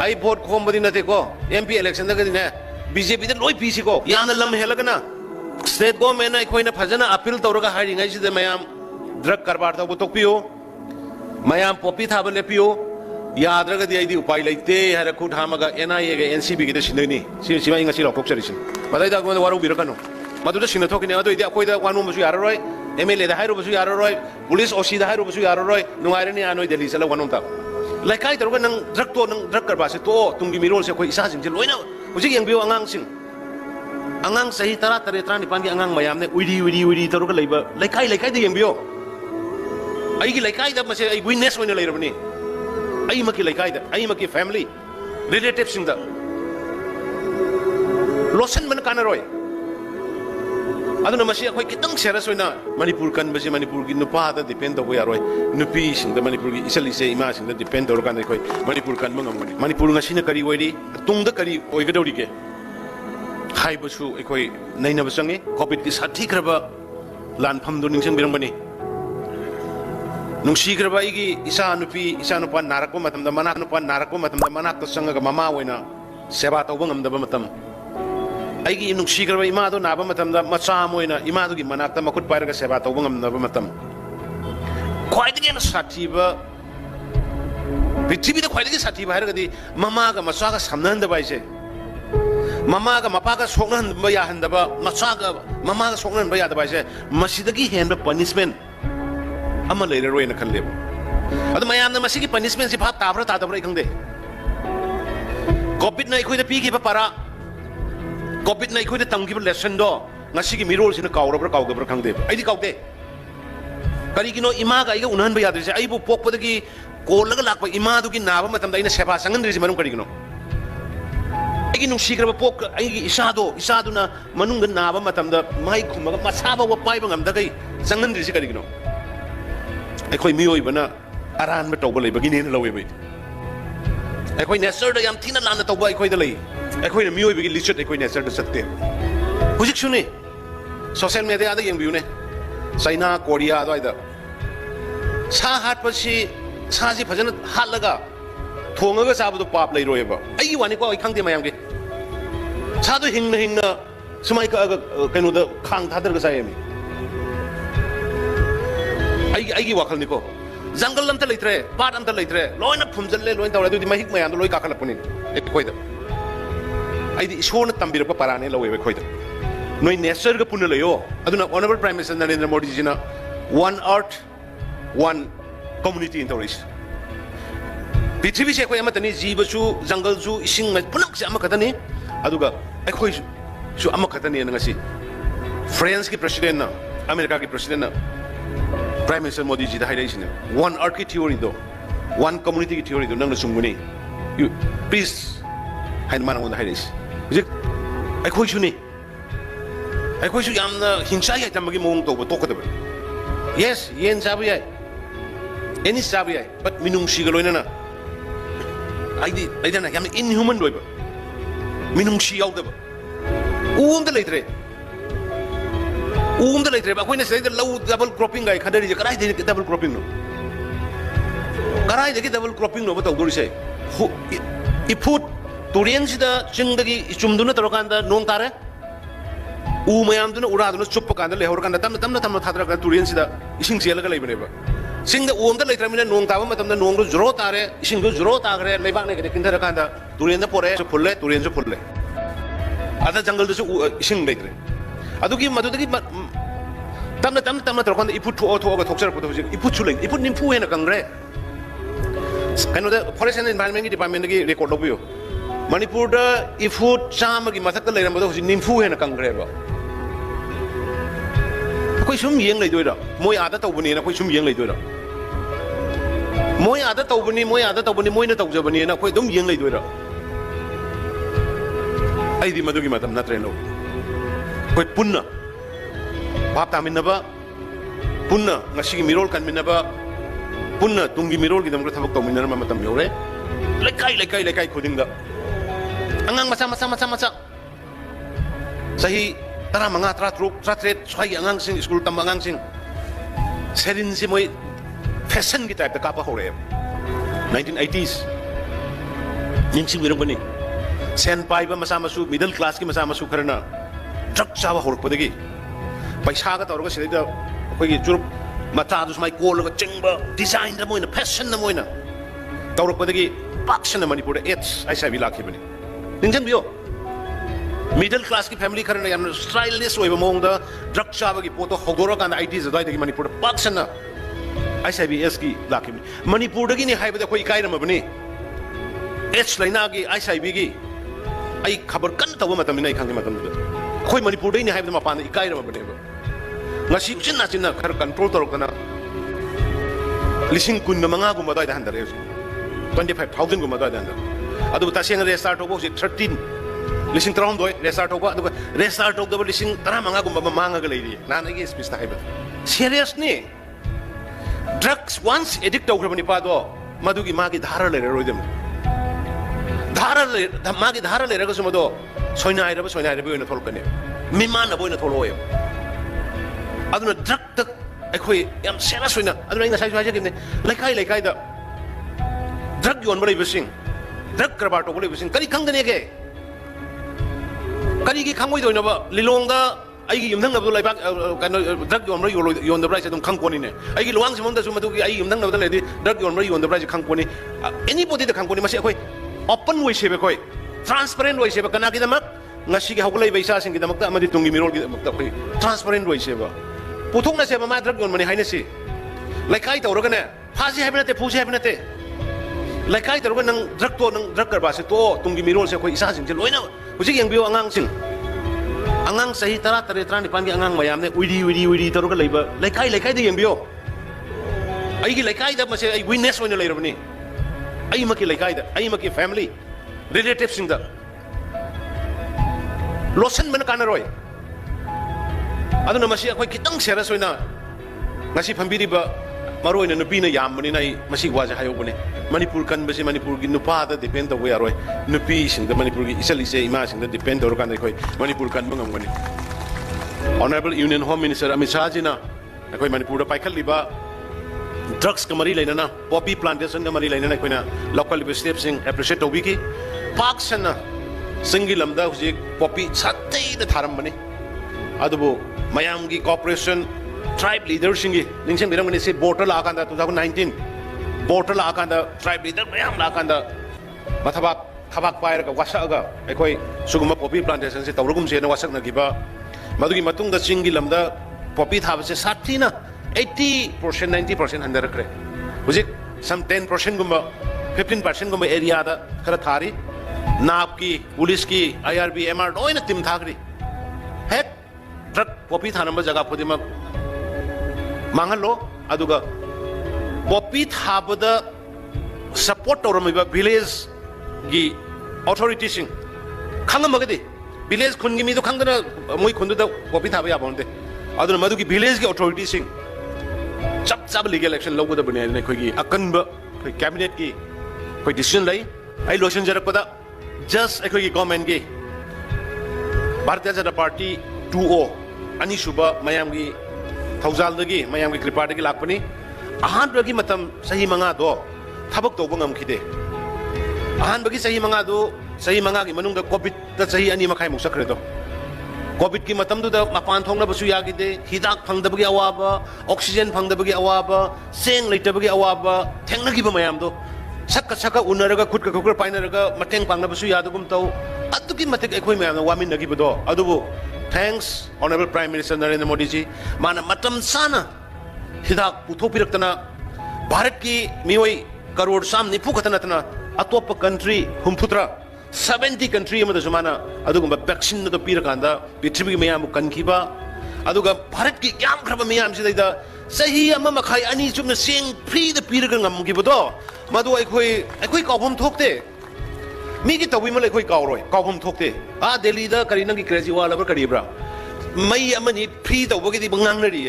ai vote khom badi na te ko MP election da gadi ne BJP da loi PC ko yana lam helagana state government ai khoina phajana appeal tawraga hari ngai sida mayam drug karbar ta botok piyo mayam popi thaba le piyo yadraga di ai di upai leite hara khut hamaga NIA ga NCB gi da sinani si mai ngasi lokok charisin badai da ko waru birakano madu da sinna thokine ado idi akoi da wanu musu yararoi MLA da hairu musu yararoi police OC da hairu musu yararoi nungairani anoi Delhi sala wanom ta laikai tawga nang drug karbar se to tungi mirol se khoi isa jing je loina hujik yang biyo angang sing angang sahi tara tare trani pan gi angang mayam ne uidi tawga leiba laikai da yang biyo ai gi laikai da mase ai witness oina leirabani ai maki laikai da ai maki family relatives sing da losan man kanaroi aduna masi akhoi kitang serious oina Manipur kan basi Manipur gi nupa da depend do yaroi nupi sing da Manipur gi isali se ima sing da depend do kan khoi Manipur kan mangam mani Manipur ngasi na kari oidi tung da kari oiga dori ke hai basu akhoi naina basangi covid ki sathi kraba lan pham do ningsang birang bani nungsi kraba igi isa nupa narak ko matam da manak nupa narak ko matam da manak to sanga ga mama oina seba to bangam da matam aigi nungsi kraba ima do naba matam da macha moina ima do gi manak ta makut pairaga seba to bangam da matam khwaidagi na sathiba prithvi da khwaidagi sathiba haraga di mama ga macha ga samnan da baise mama ga mapa ga soknan ba ya handa ba macha ga mama ga soknan ba ya da baise masidagi hen punishment ama leiroi na khalle adu mayam na masigi punishment si bhat tabra tabra ikhangde covid na ikhoi da pi ki ba para covid na ikhoi da tamgi ba lesson do ngasigi mirol sina kawgabra khangde ai di kawde kari kino ima ga iga unan ba yadri se ai bu pokpa da gi kolaga lakpa ima du gi naba matam da ina seba sangan ri manum kari kino ai gi nung sigra ba pok ai gi isado na manung ga naba matam da mai khuma ga masaba wa pai ba ngam da kai sangan ri se kari kino ai khoi mioi bana aran ba tawba lei ba gi ne na lawe bai ai khoi nesar da yam thina lan na tawba ai khoi da lei ai khoi na mioi ba gi lichot ai khoi nesar da satte hujik suni social media da yang biu ne China Korea do ida sa hat pa si sa si phajana hat laga thonga ga sabu do pap lei roi ba ai wani ko ai khangde mayam ge sa do hingna sumai ka kainu da khang thadar ga sai mi ai gi wakal ni ko jungle lam ta leitre pat am ta leitre loina phumjal le loin tawra du di mahik mayam do loi ka khala puni ek koi da ai di ishona tambir pa parane lowe be koi da noi nature ga punna layo aduna honorable prime minister Narendra Modi ji na one earth one community in tourist prithvi se khoi amatani jiba chu jungle chu ising punak se amakatani aduga akhoi chu amakatani ngasi France ki president na America ki president na prime minister Modi ji da haidai one earth ki theory do one community ki theory do nang sunguni you please hain manang on haidai ji akhoi chu ni akhoi su yamna hingsa ya tamagi mong to to kadaba yes yen sabu ya any sabu ya but minung si galoina na ai dana yam inhuman loiba minung si yaw daba da leitre ba khoi na sai da low double cropping ga khadari je karai de double cropping no karai de double cropping no ba to dori sai ifut turian sida chingdagi chumduna torokanda nong tare mayam duna uraduna chuppa kanda lehor kanda tamna thadra ka turian sida ising sela ga leibane ba singda da leitramina nong taba matamda nong ru jro tare ising ru jro tagre leibak ne ke kinthara kanda turian da pore so phulle turian so phulle ada jungle da so ising leitre adugi madudagi tamna torokanda iput thu ga thokchar ko iput chuleng iput nimfu hena kangre kano da forest and environment department gi record lobiyo Manipur da ifut chama gi mathak leiram ba hosi nimfu hena kangre ba koi sum yeng lei doira moi ada tawbani na koi sum yeng lei doira moi ada tawbani moi na tawjabani na koi dum yeng lei doira ai di madugi matam na treno koi punna bap tamin na ba punna ngasi gi mirol kan min na ba punna tungi mirol gi dam ko thabak tawmin na matam yore lekai khuding da angang masa sahi tara manga trat sai angang sing school tam angang sing serin si moi fashion ki type ta kapa hore 1980s निंसिंग बिरंगबनी Sen पाइबा मसा मसु middle class की मसा मसु Kharna drug चाबा होरकपदगी पैसा का तौरगा सिदा अखोगी जुरुप मता दुसमाई कोलगा चिंगबा डिजाइन द मोइना फैशन द मोइना तौरकपदगी पाक्सन मणिपुर एट्स आईसाबी लाखिबनी निंजन बियो मिडल क्लास की फैमिली खरना याम स्टाइलिश ओइबा मोंगदा ड्रग चाबगी पोतो होगोरा कान आईटीज दवाई मणिपुर पाक्सन ICBS की लाखिबनी मणिपुर दगी नि हाइबदा कोई कायरमबनी एच लाइना की ICB की आई खबर कन तब मतम नहीं खांगे मतम कोई मणिपुर दगी नि हाइबदा मपान इकायरमबनी ngasi chinna chinna khar control torokana lising kun manga gumba dai handar 25000 gumba dai handar adu taseng restart obo 13 lising tram doi restart obo adu restart obo lising tara manga gumba manga ga leiri nana gi space ta haiba serious ni drugs once addict tawgrabani pa do madugi magi dhara lere roidem dhara le magi dhara lere ga sumodo soina ira oina tholkani mimana boina tholoy aduna drug tak akhoi yam sera soina aduna inga sai sai kimne laikai da drug yon bari bising drug karbar to bari bising kari khangdane ge kari gi khangoi doina ba lilong da ai gi yumdang na lai bak drug yon bari yon da brai se dum khangkoni ne ai gi luang simong da su madu gi ai yumdang na da le di drug yon bari yon da brai se khangkoni anybody da khangkoni mase akhoi open way se be khoi transparent way se be kana gi da mak ngasi gi hauglai baisa sing gi da mak da amadi tungi mirol gi da mak da khoi transparent way se ba पुथुंग से मा drug योनमनी हाइनसी लाइकाई तौरगने फासी हाइबनते फुसी हाइबनते लाइकाई तौरग नंग drug करबासे तो तुंगी मिरोल से कोई इसा सिंग लोइना हुजिक यंगबियो अंगांग सही तरा तरे तरा निपान की अंगांग मयामने उइडी तौरग लेबा लाइकाई दे यंगबियो आइगी लाइकाई द मसे आई विटनेस ओइना लेरबनी आई मकी लाइकाई द आई मकी फैमिली रिलेटिव्स सिंग द लोसन मन कानरोय aduna masi akhoi kitang sera soina ngasi phambiri ba maroina nupi na yambani nai masi waja hayobune manipur kan basi manipur gi nupa da depend da we aroi nupi sing da manipur gi isali se ima sing da depend dor kan khoi manipur kan bangam gani honorable union home minister Amit Shah ji na akhoi manipur da paikhal liba drugs ka mari laina na poppy plantation ka mari laina na koina local steps sing appreciate obi ki pak sana singi lamda huji poppy satai da tharam bani adubo mayam ki cooperation tribe leaders singi ningsem birang ni se border la kan da 2019 border la kan da tribe leader mayam la kan da mathabak pair ka wasa ga ekoi suguma poppy plantation se tawrugum se na wasak na giba madugi matung da singi lamda poppy thab se 60 na 80% 90% handar kre hujik some 10% gumba 15% gumba area da khara thari nap ki police ki IRB MR oina tim thagri hek drug poppy थानब जगह खुदिमक मांगलो अदुगा poppy थाबद support तौरमिबा village की authority सिंग खंगमगदि विलेज खुनगी मिदु खंगदना मोय खुनदुदा पॉपी थाबा याबोंदे अदुना मदुगी विलेज की अथॉरिटी सिंग चप लीगल एक्शन लौगदा बने ने खोगी अकनब खोई कैबिनेट की कोई डिसीजन लै आई लोशन जरकपदा जस्ट एखोगी गवर्नमेंट की Bharatiya Janata party 2O ani suba mayam gi thaujal dagi mayam gi kripa dagi lakpani ahan bagi matam sahi manga do thabak to bangam khide ahan bagi sahi manga gi manung da covid da sahi ani makai mu sakre do covid ki matam du da mapan thong na basu ya gi de hidak phang da bagi awaba oxygen phang da bagi awaba seng leita bagi awaba thengna gi ba mayam do sakka unaraga khut ka khukra painaraga mateng pang na basu ya dugum tau atuki matek ekhoi mayam na wamin nagi bodo adubu thanks honorable prime minister Narendra Modi ji mana matam sana hidak puthopiraktana bharat ki mioi crore sam nipu khatana tana atop country humputra 70 country amada jumana adugumba vaccine do pirakanda prithvi mayam kankiba aduga bharat ki yam khraba mayam sidaida sahi ama makhai ani chumna seng free da piraga ngam gibodo madu aikhoi kaubom thokte मीगी तवी मले कोई काउम थोकते दिल्ली दा करी नंगी crazy वाला बर करीब्रा मई अमनी free तवबगी दी बंगांग नरी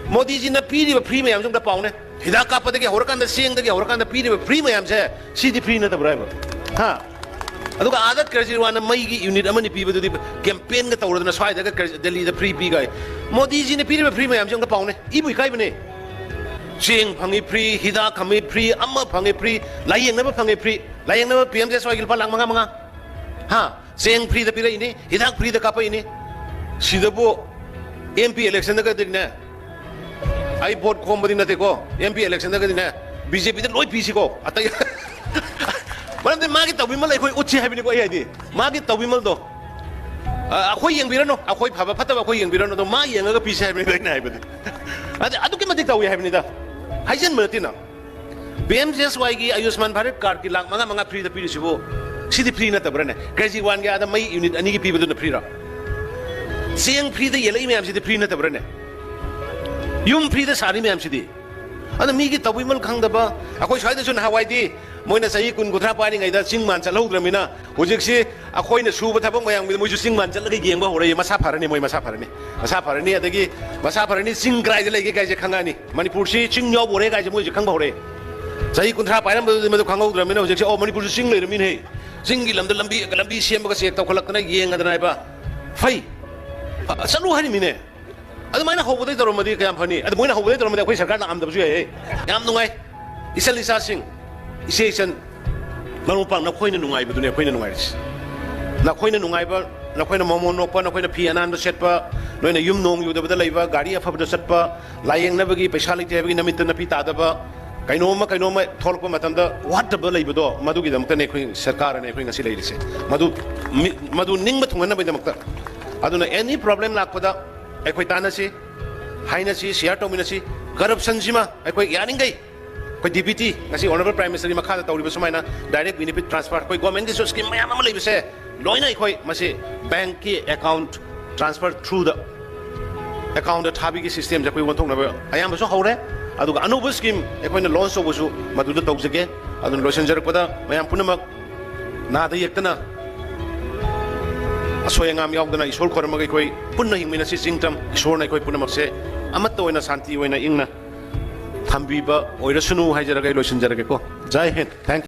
मोदी जी ना पीरी फ्री मयाम जुंग दा पाउने हिदा कापदे के होरकान दा सेंग दगे होरकान दा पीरी फ्री मयाम से सीदी फ्री न तबराय हा अदुगा आदत क्रेजी वाना मई की यूनिट अमनी पीबदु दी कैंपेन गा तवरदना स्वाय दा दिल्ली दा फ्री पी गाय मोदी जी ने पीरी फ्री मयाम जुंग दा पाउने इबु इकाई बने सेंग फंगी फ्री हिदा खमी फ्री अम्मा फंगी फ्री लायेंग ना fungi free layang na PMJS wagil pa lang mga ha seng free da pira ini hidak free da kapa ini sidabo MP election da kadin na ai vote komodi na te ko MP election da kadin na BJP da loi PC ko atay malam de magi tawbimal ai khoi uchi habini ko ai di magi tawbimal do akhoi yeng birano akhoi phaba phataba akhoi yeng birano do ma yenga ga PC habini da na habini adu ki madik tawi habini da haijen maratina PMJSY की Ayushman Bharat card की लाख मंगा free the पीरी सिबो सिदी free न तबरने KG 1 के आदा मई unit अनि की पीबदु न फ्री रा Seng free the येलै ma'am Sidi free न तबरने युम फ्री द सारी मैम सिदी अद मी की तबुइमल खंगदबा अखोय साइद सुन हवाइदी मोइना सही कुन गुथरा पानी गैदा सिंग मान चलौद्रमिना हुजिकसी अखोयने सुब थबक मयांग मोइजु सिंग मान चलगे गेंगबा होरे मसा फारनी मोइ मसा फारनी अदगी मसा फारनी सिंग ग्राइज लैगे गाइजे खंगानी मणिपुर सि सिंग यो बोरे गाइजे मोइजु खंगबा होरे सही कुंथरा पायरम मदु खंगौद्रमिना हुजिकसी ओ मणिपुर सिंग लेरमिन हे सिंगी लंबी सेमबगा सेक तौखलकना येंगदना बा फै चलु हरि मिने अदुमाइना होबदै तोरमदि कयाम फनी अद मोइना होबदै तोरमदि अखोय सरकार ना आमदबसु हे याम नुंगाइ इसल इसा सिंग इसेसन मरुपां नखोयना नुंगाइ बदुने अखोयना नुंगाइस नखोयना नुंगाइबा नखोयना मोमो नोपा नखोयना फी अनान सेटपा नोइना युम नोंग युदबदा लैबा गाड़ी अफबदा सटपा लायेंगनबगी पैसा लैते हबगी नमित नपी तादबा कइनोमा थोलप मतमदा वाटब लैबदो मदुगी दमतने अखोय सरकार ने अखोय ngasi लैरिसे मदु निंगब थुंगनबै दमक्ता अदुना एनी प्रॉब्लम लाकपदा अखोय तानसी हाइनसी शेयर तौमिनसी करप्शन सिमा अखोय यानिंगै कोई DBT ngasi honourable prime minister मखा तौरिबा सुमाइना डायरेक्ट बेनिफिट ट्रांसफर कोई गवर्नमेंट की स्कीम मयाम अमा लैबसे लोइना अखोय मसे बैंक की अकाउंट ट्रांसफर थ्रू द अकाउंट थाबी की सिस्टम जे कोई वंथोंनबा अयामबसु हौरे अदुगा अनोब स्कीम अखोयना लॉन्च तौबसु मदुदा तौजगे अदुन लोइसनजरपदा मयाम पुनमक नादा यक्तना असोयंगाम यावदना इसोर खोरमगे कोई पुन्ना हिंगमिना सि सिंगतम इसोरना कोई पुनमक से अमत ओइना शांति ओइना इंगना थंबीबा ओइरसुनु हाइजरगे लोइसनजरगे को जय हिंद थैंक